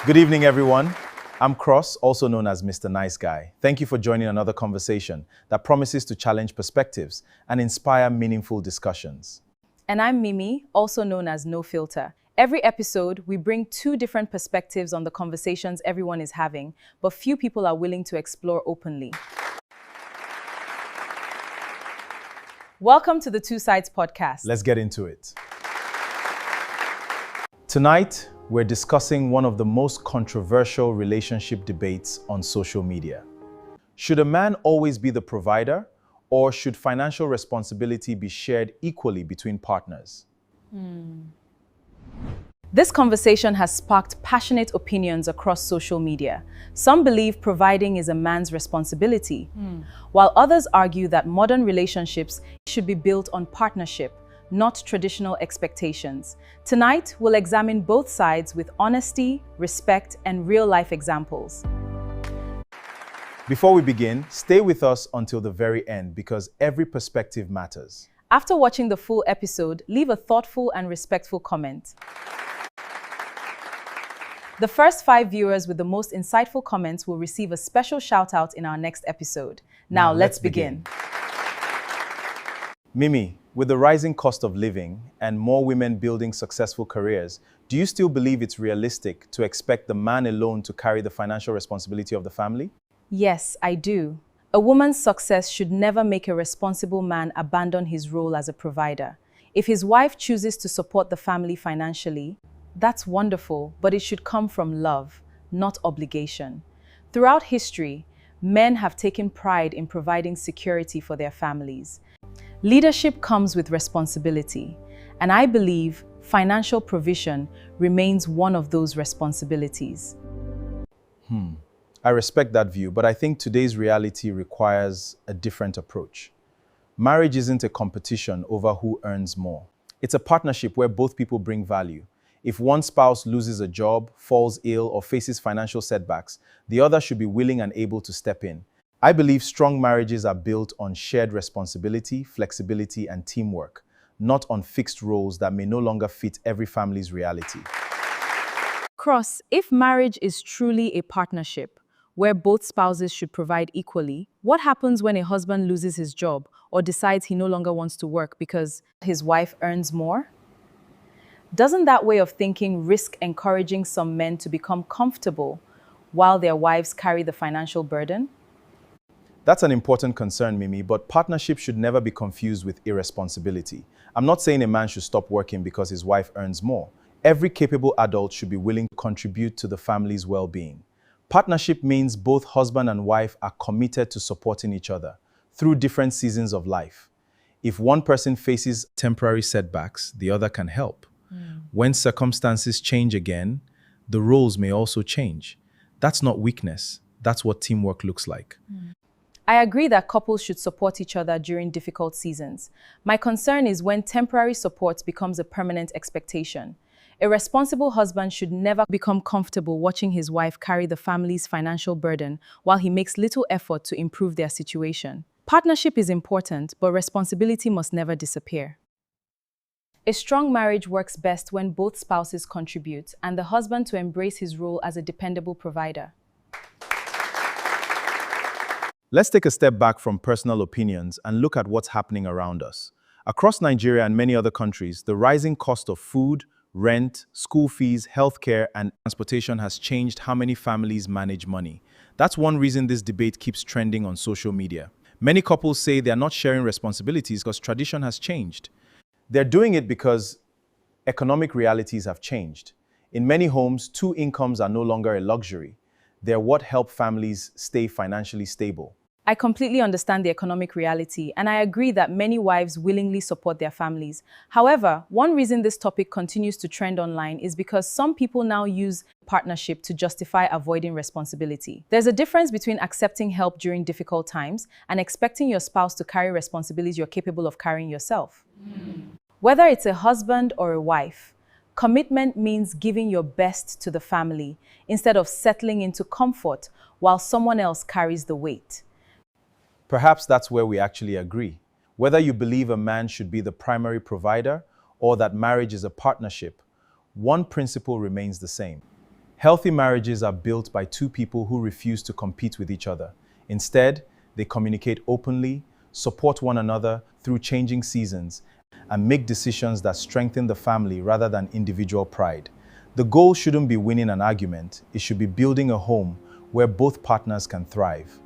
Good evening, everyone. I'm Cross, also known as Mr. Nice Guy. Thank you for joining another conversation that promises to challenge perspectives and inspire meaningful discussions. And I'm Mimie, also known as No Filter. Every episode, we bring two different perspectives on the conversations everyone is having, but few people are willing to explore openly. Welcome to the Two Sides podcast. Let's get into it. Tonight, we're discussing one of the most controversial relationship debates on social media. Should a man always be the provider, or should financial responsibility be shared equally between partners? This conversation has sparked passionate opinions across social media. Some believe providing is a man's responsibility, while others argue that modern relationships should be built on partnership, not traditional expectations. Tonight, we'll examine both sides with honesty, respect, and real-life examples. Before we begin, stay with us until the very end because every perspective matters. After watching the full episode, leave a thoughtful and respectful comment. The first 5 viewers with the most insightful comments will receive a special shout-out in our next episode. Now let's begin. Mimie, with the rising cost of living and more women building successful careers, do you still believe it's realistic to expect the man alone to carry the financial responsibility of the family? Yes, I do. A woman's success should never make a responsible man abandon his role as a provider. If his wife chooses to support the family financially, that's wonderful, but it should come from love, not obligation. Throughout history, men have taken pride in providing security for their families. Leadership comes with responsibility, and I believe financial provision remains one of those responsibilities. I respect that view, but I think today's reality requires a different approach. Marriage isn't a competition over who earns more. It's a partnership where both people bring value. If one spouse loses a job, falls ill, or faces financial setbacks, the other should be willing and able to step in. I believe strong marriages are built on shared responsibility, flexibility, and teamwork, not on fixed roles that may no longer fit every family's reality. Cross, if marriage is truly a partnership where both spouses should provide equally, what happens when a husband loses his job or decides he no longer wants to work because his wife earns more? Doesn't that way of thinking risk encouraging some men to become comfortable while their wives carry the financial burden? That's an important concern, Mimie, but partnership should never be confused with irresponsibility. I'm not saying a man should stop working because his wife earns more. Every capable adult should be willing to contribute to the family's well-being. Partnership means both husband and wife are committed to supporting each other through different seasons of life. If one person faces temporary setbacks, the other can help. When circumstances change again, the roles may also change. That's not weakness. That's what teamwork looks like. I agree that couples should support each other during difficult seasons. My concern is when temporary support becomes a permanent expectation. A responsible husband should never become comfortable watching his wife carry the family's financial burden while he makes little effort to improve their situation. Partnership is important, but responsibility must never disappear. A strong marriage works best when both spouses contribute and the husband to embrace his role as a dependable provider. Let's take a step back from personal opinions and look at what's happening around us. Across Nigeria and many other countries, the rising cost of food, rent, school fees, healthcare, and transportation has changed how many families manage money. That's one reason this debate keeps trending on social media. Many couples say they're not sharing responsibilities because tradition has changed. They're doing it because economic realities have changed. In many homes, two incomes are no longer a luxury. They're what help families stay financially stable. I completely understand the economic reality, and I agree that many wives willingly support their families. However, one reason this topic continues to trend online is because some people now use partnership to justify avoiding responsibility. There's a difference between accepting help during difficult times and expecting your spouse to carry responsibilities you're capable of carrying yourself. Whether it's a husband or a wife, commitment means giving your best to the family instead of settling into comfort while someone else carries the weight. Perhaps that's where we actually agree. Whether you believe a man should be the primary provider or that marriage is a partnership, one principle remains the same. Healthy marriages are built by two people who refuse to compete with each other. Instead, they communicate openly, support one another through changing seasons, and make decisions that strengthen the family rather than individual pride. The goal shouldn't be winning an argument, it should be building a home where both partners can thrive.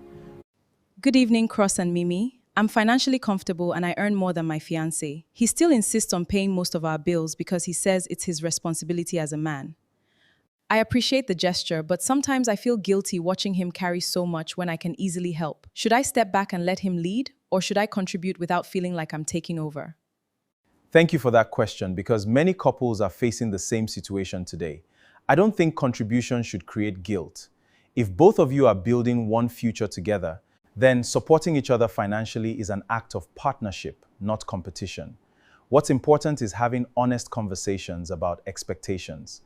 Good evening, Cross and Mimie. I'm financially comfortable and I earn more than my fiancé. He still insists on paying most of our bills because he says it's his responsibility as a man. I appreciate the gesture, but sometimes I feel guilty watching him carry so much when I can easily help. Should I step back and let him lead, or should I contribute without feeling like I'm taking over? Thank you for that question, because many couples are facing the same situation today. I don't think contribution should create guilt. If both of you are building one future together, then supporting each other financially is an act of partnership, not competition. What's important is having honest conversations about expectations.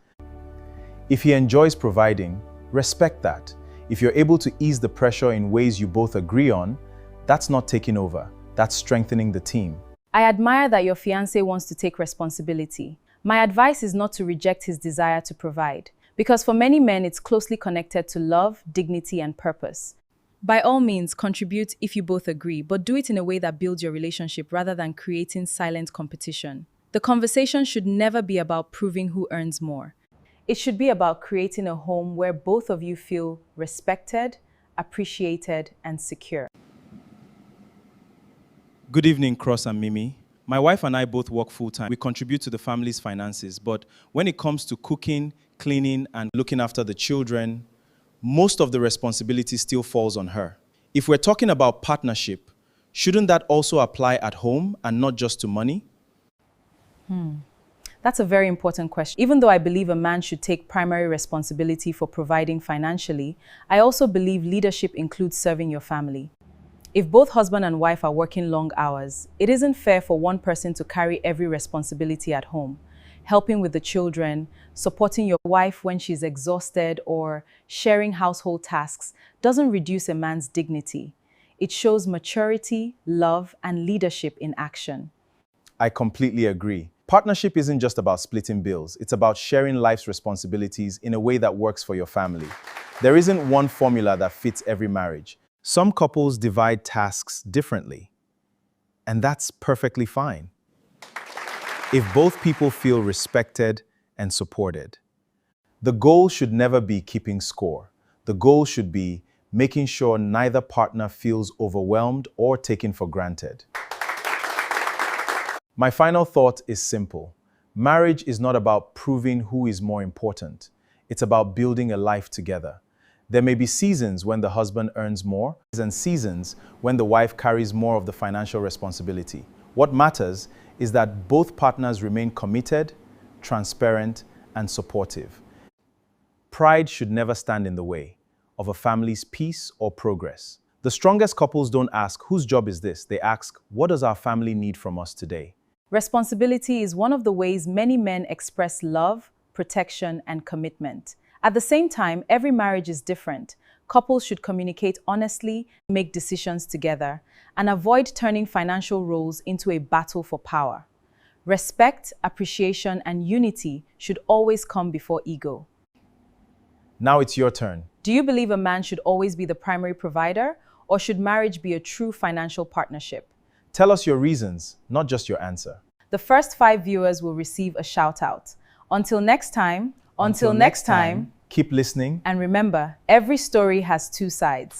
If he enjoys providing, respect that. If you're able to ease the pressure in ways you both agree on, that's not taking over, that's strengthening the team. I admire that your fiancé wants to take responsibility. My advice is not to reject his desire to provide, because for many men it's closely connected to love, dignity, and purpose. By all means, contribute if you both agree, but do it in a way that builds your relationship rather than creating silent competition. The conversation should never be about proving who earns more. It should be about creating a home where both of you feel respected, appreciated, and secure. Good evening, Cross and Mimie. My wife and I both work full-time. We contribute to the family's finances, but when it comes to cooking, cleaning, and looking after the children, most of the responsibility still falls on her. If we're talking about partnership, shouldn't that also apply at home and not just to money? That's a very important question. Even though I believe a man should take primary responsibility for providing financially, I also believe leadership includes serving your family. If both husband and wife are working long hours, it isn't fair for one person to carry every responsibility at home. Helping with the children, supporting your wife when she's exhausted, or sharing household tasks doesn't reduce a man's dignity. It shows maturity, love, and leadership in action. I completely agree. Partnership isn't just about splitting bills, it's about sharing life's responsibilities in a way that works for your family. There isn't one formula that fits every marriage. Some couples divide tasks differently, and that's perfectly fine. If both people feel respected and supported, the goal should never be keeping score. The goal should be making sure neither partner feels overwhelmed or taken for granted. My final thought is simple. Marriage is not about proving who is more important. It's about building a life together. There may be seasons when the husband earns more and seasons when the wife carries more of the financial responsibility. What matters is that both partners remain committed, transparent, and supportive. Pride should never stand in the way of a family's peace or progress. The strongest couples don't ask, whose job is this? They ask, what does our family need from us today? Responsibility is one of the ways many men express love, protection, and commitment. At the same time, every marriage is different. Couples should communicate honestly, make decisions together, and avoid turning financial roles into a battle for power. Respect, appreciation, and unity should always come before ego. Now it's your turn. Do you believe a man should always be the primary provider, or should marriage be a true financial partnership? Tell us your reasons, not just your answer. The first 5 viewers will receive a shout out. Until next time, Keep listening. and remember, every story has 2 sides.